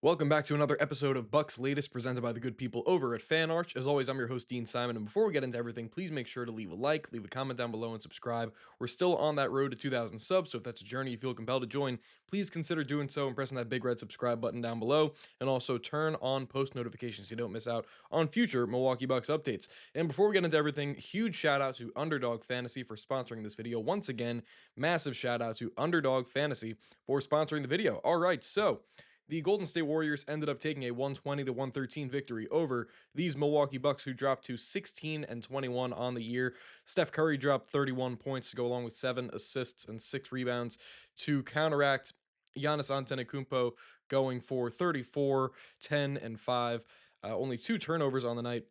Welcome back to another episode of Bucks Latest presented by the good people over at Fan Arch. As always, I'm your host, Dean Simon. And before we get into everything, please make sure to leave a like, leave a comment down below, and subscribe. We're still on that road to 2,000 subs, so if that's a journey you feel compelled to join, please consider doing so and pressing that big red subscribe button down below. And also turn on post notifications so you don't miss out on future Milwaukee Bucks updates. And before we get into everything, huge shout out to Underdog Fantasy for sponsoring this video. Once again, massive shout out to Underdog Fantasy for sponsoring the video. All right, so the Golden State Warriors ended up taking a 120 to 113 victory over these Milwaukee Bucks, who dropped to 16 and 21 on the year. Steph Curry dropped 31 points to go along with 7 assists and 6 rebounds to counteract Giannis Antetokounmpo going for 34, 10, and 5. Only 2 turnovers on the night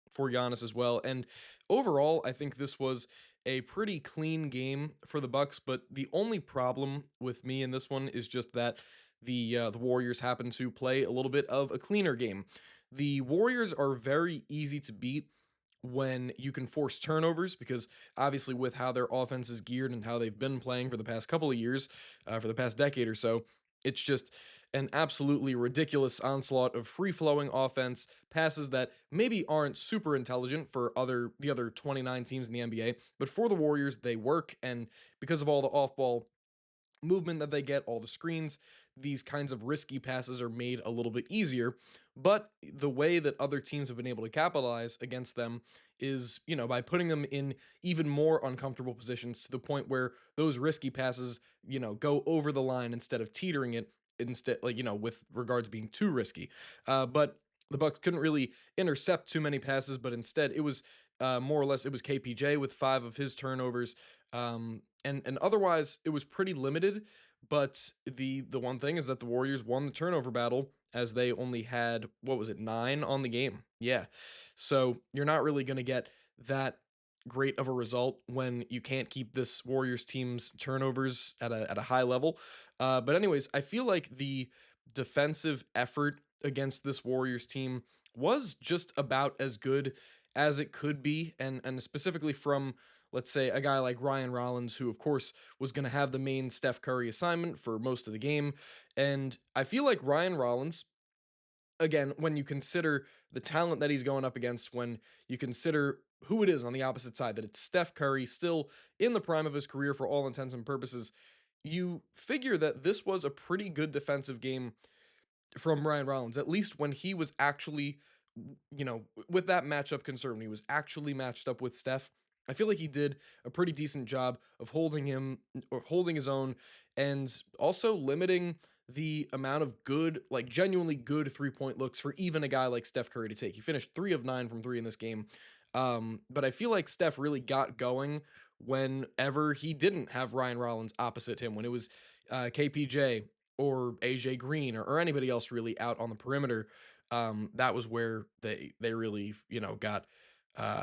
for Giannis as well. And overall, I think this was a pretty clean game for the Bucks, but the only problem with me in this one is just that the Warriors happen to play a little bit of a cleaner game. The Warriors are very easy to beat when you can force turnovers because obviously with how their offense is geared and how they've been playing for the past couple of years, for the past decade or so, it's just an absolutely ridiculous onslaught of free-flowing offense, passes that maybe aren't super intelligent for the other 29 teams in the NBA, but for the Warriors they work, and because of all the off-ball movement that they get, all the screens, these kinds of risky passes are made a little bit easier. But the way that other teams have been able to capitalize against them is, by putting them in even more uncomfortable positions to the point where those risky passes, go over the line instead of teetering it, instead, like, with regard to being too risky. But the Bucks couldn't really intercept too many passes, but instead it was more or less it was KPJ with 5 of his turnovers. And otherwise it was pretty limited. But the one thing is that the Warriors won the turnover battle as they only had, what was it, 9 on the game. Yeah. So you're not really going to get that great of a result when you can't keep this Warriors team's turnovers at a high level. But anyways, I feel like the defensive effort against this Warriors team was just about as good as it could be, and specifically from, let's say, a guy like Ryan Rollins, who of course was going to have the main Steph Curry assignment for most of the game. And I feel like Ryan Rollins, again, when you consider the talent that he's going up against, when you consider who it is on the opposite side, that it's Steph Curry, still in the prime of his career for all intents and purposes, you figure that this was a pretty good defensive game from Ryan Rollins, at least when he was actually, with that matchup concern, he was actually matched up with Steph. I feel like he did a pretty decent job of holding him or holding his own, and also limiting the amount of good, like genuinely good 3-point looks for even a guy like Steph Curry to take. He finished 3 of 9 from three in this game. But I feel like Steph really got going whenever he didn't have Ryan Rollins opposite him, when it was KPJ or AJ Green or anybody else really out on the perimeter. That was where they really, got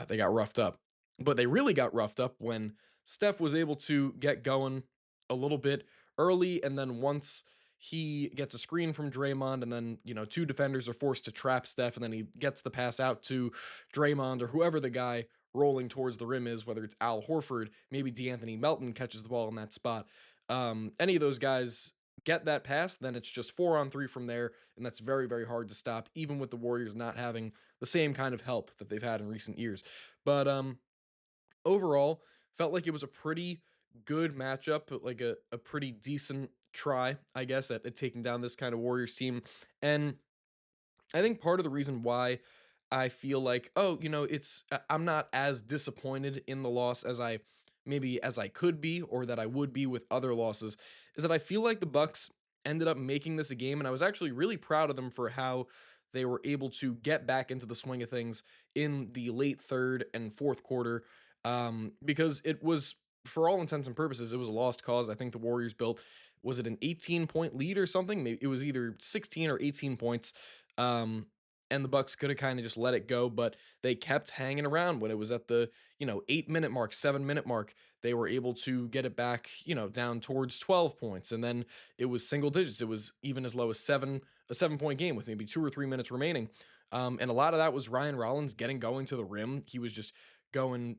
they got roughed up. But they really got roughed up when Steph was able to get going a little bit early, and then once he gets a screen from Draymond, and then, 2 defenders are forced to trap Steph, and then he gets the pass out to Draymond or whoever the guy rolling towards the rim is, whether it's Al Horford, maybe DeAnthony Melton catches the ball in that spot. Any of those guys get that pass, then it's just 4-on-3 from there, and that's very, very hard to stop, even with the Warriors not having the same kind of help that they've had in recent years. But overall, felt like it was a pretty good matchup, like a pretty decent try, I guess, at taking down this kind of Warriors team. And I think part of the reason why I feel like, oh, I'm not as disappointed in the loss as I maybe as I could be, or that I would be with other losses, is that I feel like the Bucks ended up making this a game, and I was actually really proud of them for how they were able to get back into the swing of things in the late third and fourth quarter, because it was, for all intents and purposes, it was a lost cause. I think the Warriors built, was it an 18-point lead or something? Maybe it was either 16 or 18 points. Um, and the Bucks could have kind of just let it go, but they kept hanging around. When it was at the 8-minute mark, 7-minute mark, they were able to get it back, down towards 12 points, and then it was single digits. It was even as low as a 7-point game with maybe 2 or 3 minutes remaining. And a lot of that was Ryan Rollins getting going to the rim. He was just going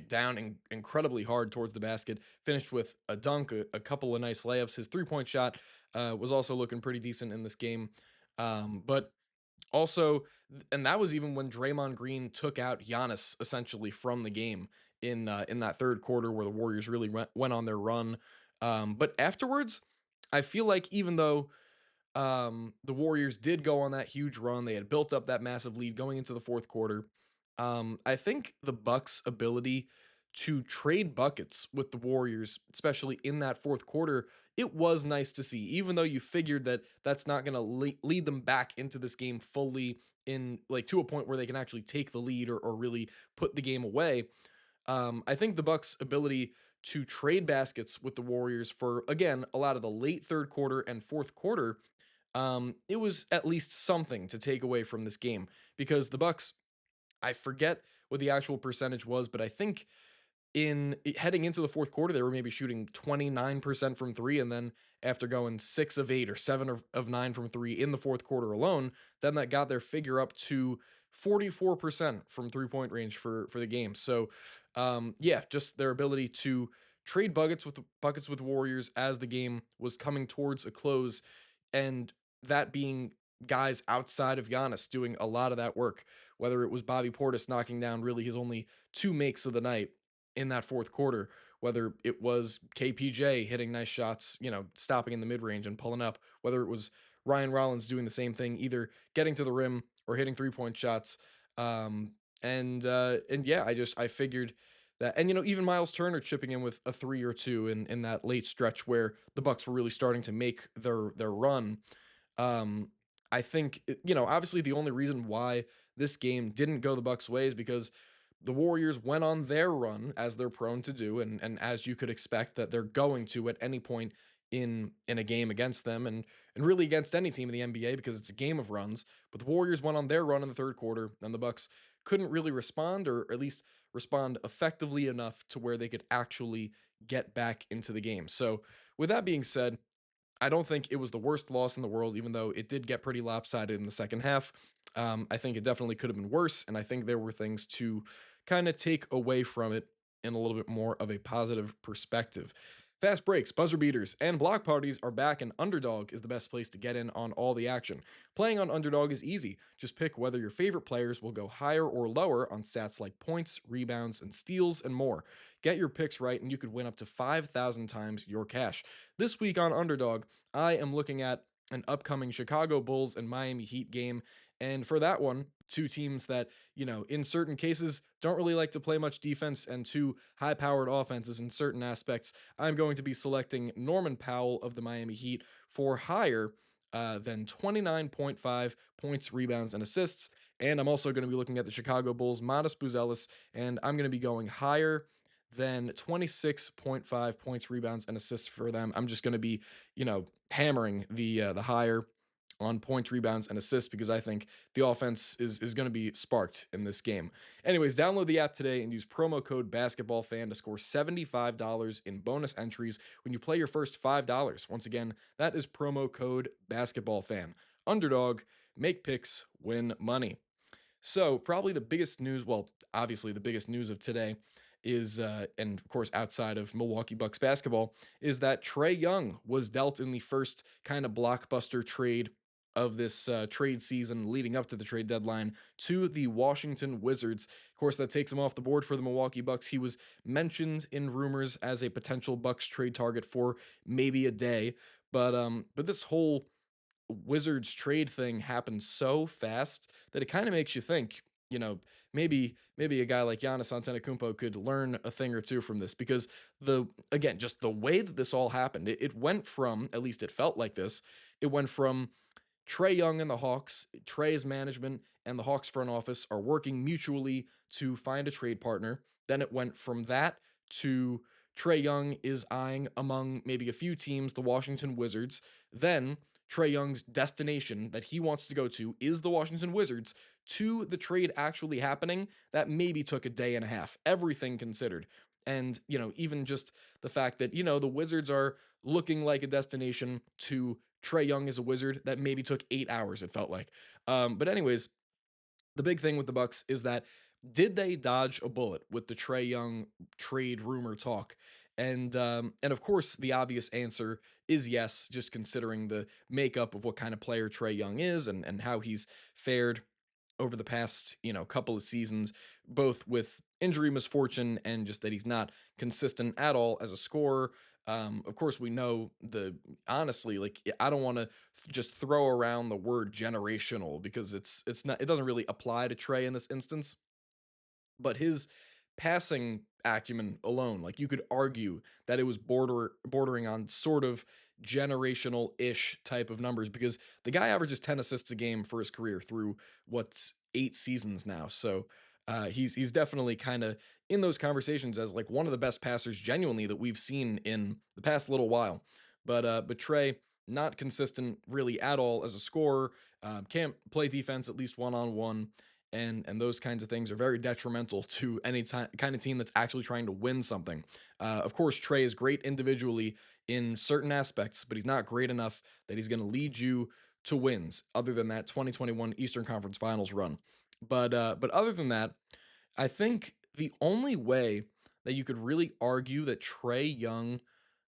down incredibly hard towards the basket. Finished with a dunk, a couple of nice layups. His 3-point shot was also looking pretty decent in this game. But also, and that was even when Draymond Green took out Giannis essentially from the game in that third quarter where the Warriors really went on their run. But afterwards, I feel like even though the Warriors did go on that huge run. They had built up that massive lead going into the fourth quarter. I think the Bucks' ability to trade buckets with the Warriors, especially in that fourth quarter, it was nice to see. Even though you figured that that's not going to lead them back into this game fully in like to a point where they can actually take the lead or really put the game away. I think the Bucks' ability to trade baskets with the Warriors for again a lot of the late third quarter and fourth quarter, it was at least something to take away from this game because the Bucks, I forget what the actual percentage was, but I think heading into the fourth quarter, they were maybe shooting 29% from three. And then after going 6 of 8 or 7 of 9 from three in the fourth quarter alone, then that got their figure up to 44% from 3 point range for the game. So, yeah, just their ability to trade buckets with Warriors as the game was coming towards a close, and that being guys outside of Giannis doing a lot of that work, whether it was Bobby Portis knocking down really his only two makes of the night in that fourth quarter, whether it was KPJ hitting nice shots, stopping in the mid range and pulling up, whether it was Ryan Rollins doing the same thing, either getting to the rim or hitting 3 point shots. And yeah, I figured that, and even Miles Turner chipping in with a three or two in that late stretch where the Bucks were really starting to make their run. um, I think obviously the only reason why this game didn't go the Bucks' way is because the Warriors went on their run as they're prone to do, and as you could expect that they're going to at any point in a game against them, and really against any team in the NBA because it's a game of runs. But the Warriors went on their run in the third quarter, and the Bucks couldn't really respond, or at least respond effectively enough to where they could actually get back into the game. So, with that being said, I don't think it was the worst loss in the world, even though it did get pretty lopsided in the second half. I think it definitely could have been worse, and I think there were things to kind of take away from it in a little bit more of a positive perspective. Fast breaks, buzzer beaters, and block parties are back, and Underdog is the best place to get in on all the action. Playing on Underdog is easy. Just pick whether your favorite players will go higher or lower on stats like points, rebounds, and steals, and more. Get your picks right, and you could win up to 5,000 times your cash. This week on Underdog, I am looking at an upcoming Chicago Bulls and Miami Heat game. And for that one, two teams that, in certain cases don't really like to play much defense, and two high powered offenses in certain aspects, I'm going to be selecting Norman Powell of the Miami Heat for higher than 29.5 points, rebounds, and assists. And I'm also going to be looking at the Chicago Bulls, Modest Buzelis, and I'm going to be going higher than 26.5 points, rebounds, and assists for them. I'm just going to be, hammering the higher on points, rebounds, and assists because I think the offense is going to be sparked in this game. Anyways, download the app today and use promo code BasketballFan to score $75 in bonus entries when you play your first $5. Once again, that is promo code BasketballFan. Underdog, make picks, win money. So, probably the biggest news, well, obviously the biggest news of today is, and of course outside of Milwaukee Bucks basketball, is that Trae Young was dealt in the first kind of blockbuster trade of this trade season leading up to the trade deadline to the Washington Wizards. Of course, that takes him off the board for the Milwaukee Bucks. He was mentioned in rumors as a potential Bucks trade target for maybe a day, but this whole Wizards trade thing happened so fast that it kind of makes you think, maybe a guy like Giannis Antetokounmpo could learn a thing or two from this because just the way that this all happened, it went from, at least it felt like this, it went from Trae Young and the Hawks, Trae's management and the Hawks front office are working mutually to find a trade partner. Then it went from that to Trae Young is eyeing among maybe a few teams the Washington Wizards. Then Trae Young's destination that he wants to go to is the Washington Wizards, to the trade actually happening that maybe took a day and a half, everything considered. And, even just the fact that, the Wizards are looking like a destination to Trae Young as a Wizard that maybe took 8 hours, it felt like. But, anyways, the big thing with the Bucks is that did they dodge a bullet with the Trae Young trade rumor talk? And of course, the obvious answer is yes, just considering the makeup of what kind of player Trey Young is and how he's fared over the past, couple of seasons, both with injury misfortune and just that he's not consistent at all as a scorer. Of course, we know the honestly, like I don't want to just throw around the word generational because it doesn't really apply to Trey in this instance, but his passing acumen alone, like you could argue that it was bordering on sort of generational-ish type of numbers because the guy averages 10 assists a game for his career through what's 8 seasons now. So he's definitely kind of in those conversations as like one of the best passers genuinely that we've seen in the past little while. But Trey not consistent really at all as a scorer. Can't play defense at least one on one, and those kinds of things are very detrimental to any kind of team that's actually trying to win something. Of course, Trey is great individually in certain aspects, but he's not great enough that he's going to lead you to wins. Other than that 2021 Eastern Conference Finals run, but other than that, I think the only way that you could really argue that Trey Young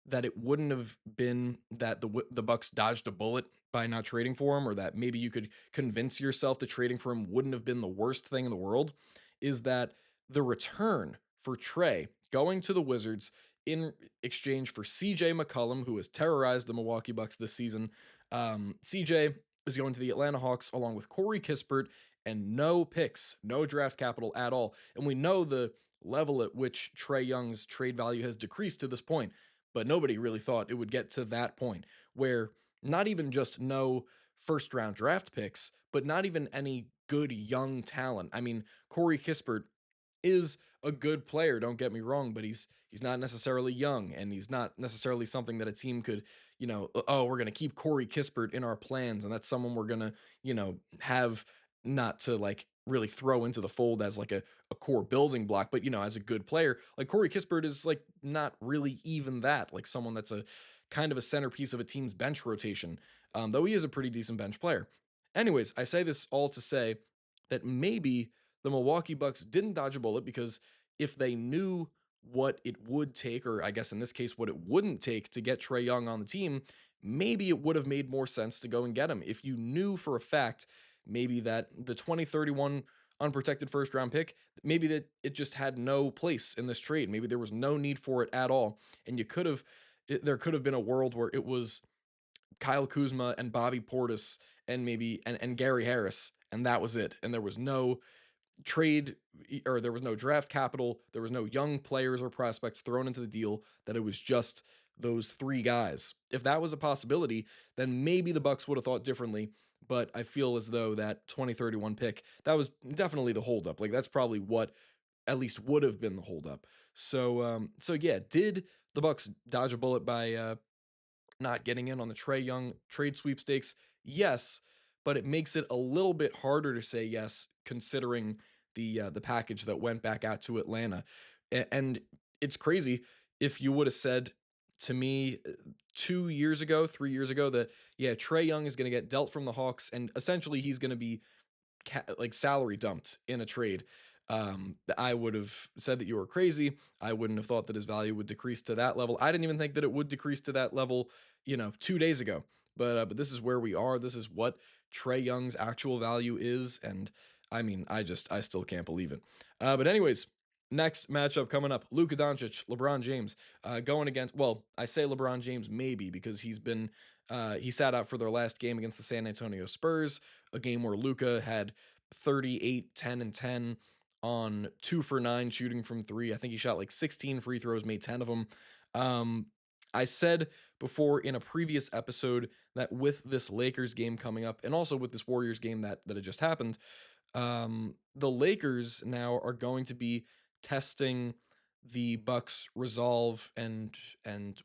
that it wouldn't have been that the Bucks dodged a bullet by not trading for him, or that maybe you could convince yourself that trading for him wouldn't have been the worst thing in the world, is that the return for Trey going to the Wizards in exchange for CJ McCollum, who has terrorized the Milwaukee Bucks this season. CJ is going to the Atlanta Hawks along with Corey Kispert and no picks, no draft capital at all. And we know the level at which Trey Young's trade value has decreased to this point, but nobody really thought it would get to that point where not even just no first round draft picks, but not even any good young talent. I mean, Corey Kispert is a good player, don't get me wrong, but he's not necessarily young, and he's not necessarily something that a team could, oh, we're going to keep Corey Kispert in our plans and that's someone we're going to, have not to like really throw into the fold as like a core building block, but as a good player. Like Corey Kispert is like not really even that, like someone that's a kind of a centerpiece of a team's bench rotation. Though he is a pretty decent bench player. Anyways, I say this all to say that maybe the Milwaukee Bucks didn't dodge a bullet because if they knew what it would take, or I guess in this case, what it wouldn't take to get Trey Young on the team, maybe it would have made more sense to go and get him. If you knew for a fact, maybe that the 2031 unprotected first round pick, maybe that it just had no place in this trade. Maybe there was no need for it at all. And there could have been a world where it was Kyle Kuzma and Bobby Portis and and Gary Harris, and that was it. And there was no trade or there was no draft capital, there was no young players or prospects thrown into the deal, that it was just those three guys. If that was a possibility, then maybe the Bucks would have thought differently, but I feel as though that 2031 pick, that was definitely the holdup. Like that's probably what at least would have been the holdup. So yeah, did the Bucks dodge a bullet by not getting in on the Trey Young trade sweepstakes? Yes, but it makes it a little bit harder to say yes considering the package that went back out to Atlanta. And it's crazy if you would have said to me 2 years ago, 3 years ago that yeah, Trey Young is going to get dealt from the Hawks and essentially he's going to be like salary dumped in a trade. I would have said that you were crazy. I wouldn't have thought that his value would decrease to that level. I didn't even think that it would decrease to that level, 2 days ago. But this is where we are. This is what Trey Young's actual value is, and I mean, I still can't believe it. But anyways, next matchup coming up: Luka Doncic, LeBron James, going against. Well, I say LeBron James maybe because he sat out for their last game against the San Antonio Spurs, a game where Luka had 38, 10, and 10 on 2 for 9 shooting from three. I think he shot like 16 free throws, made 10 of them. Um, I said before in a previous episode that with this Lakers game coming up, and also with this Warriors game that had just happened, the Lakers now are going to be testing the Bucks' resolve and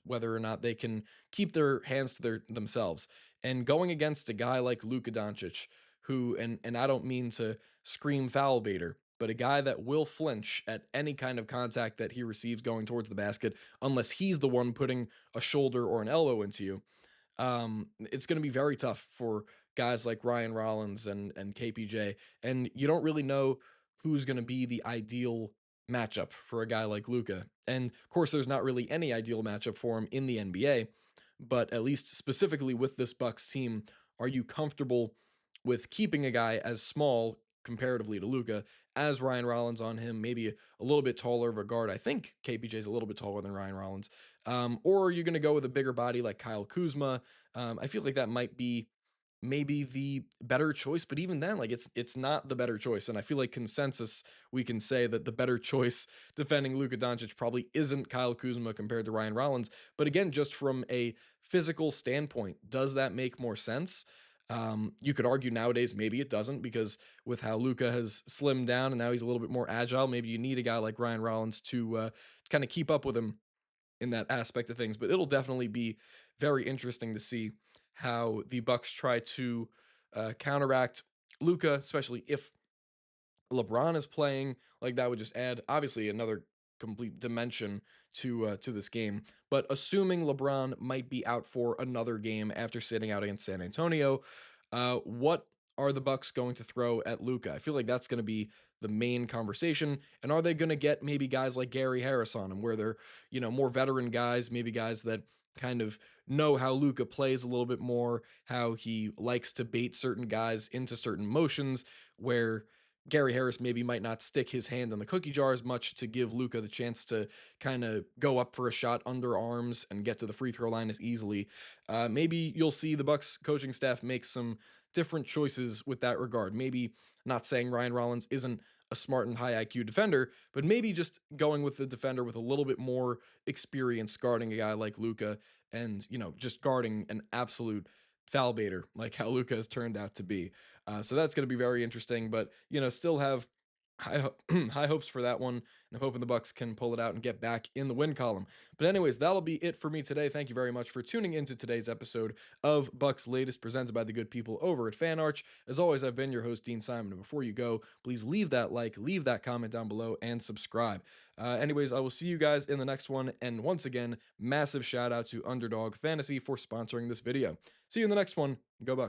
whether or not they can keep their hands to themselves. And going against a guy like Luka Doncic, who and I don't mean to scream foul baiter, but a guy that will flinch at any kind of contact that he receives going towards the basket, unless he's the one putting a shoulder or an elbow into you. It's going to be very tough for guys like Ryan Rollins and KPJ, and you don't really know who's going to be the ideal matchup for a guy like Luca. And of course, there's not really any ideal matchup for him in the NBA, but at least specifically with this Bucks team, are you comfortable with keeping a guy as small comparatively to Luca as Ryan Rollins on him, maybe a little bit taller of a guard? I think KPJ is a little bit taller than Ryan Rollins. Or are you going to go with a bigger body like Kyle Kuzma? I feel like that might be maybe the better choice, but even then, like it's not the better choice. And I feel like consensus we can say that the better choice defending Luka Doncic probably isn't Kyle Kuzma compared to Ryan Rollins. But again, just from a physical standpoint, does that make more sense? You could argue nowadays maybe it doesn't, because with how Luka has slimmed down and now he's a little bit more agile, maybe you need a guy like Ryan Rollins to kind of keep up with him in that aspect of things. But it'll definitely be very interesting to see how the Bucks try to counteract Luca, especially if LeBron is playing. Like that would just add obviously another complete dimension to this game. But assuming LeBron might be out for another game after sitting out against San Antonio, what are the Bucks going to throw at Luca? I feel like that's going to be the main conversation. And are they going to get maybe guys like Gary Harris on him, where they're more veteran guys, maybe guys that kind of know how Luca plays a little bit more, how he likes to bait certain guys into certain motions, where Gary Harris maybe might not stick his hand in the cookie jar as much to give Luca the chance to kind of go up for a shot under arms and get to the free throw line as easily. Maybe you'll see the Bucks coaching staff make some different choices with that regard. Maybe not saying Ryan Rollins isn't a smart and high IQ defender, but maybe just going with the defender with a little bit more experience guarding a guy like Luca, and just guarding an absolute foul baiter like how Luca has turned out to be. So that's going to be very interesting, but still have high hopes for that one, and I'm hoping the Bucks can pull it out and get back in the win column. But anyways, that'll be it for me today. Thank you very much for tuning into today's episode of Bucks Latest, presented by the good people over at FanArch. As always, I've been your host, Dean Simon, and before you go, please leave that like, leave that comment down below, and subscribe. Anyways, I will see you guys in the next one, and once again, massive shout out to Underdog Fantasy for sponsoring this video. See you in the next one. Go Bucks.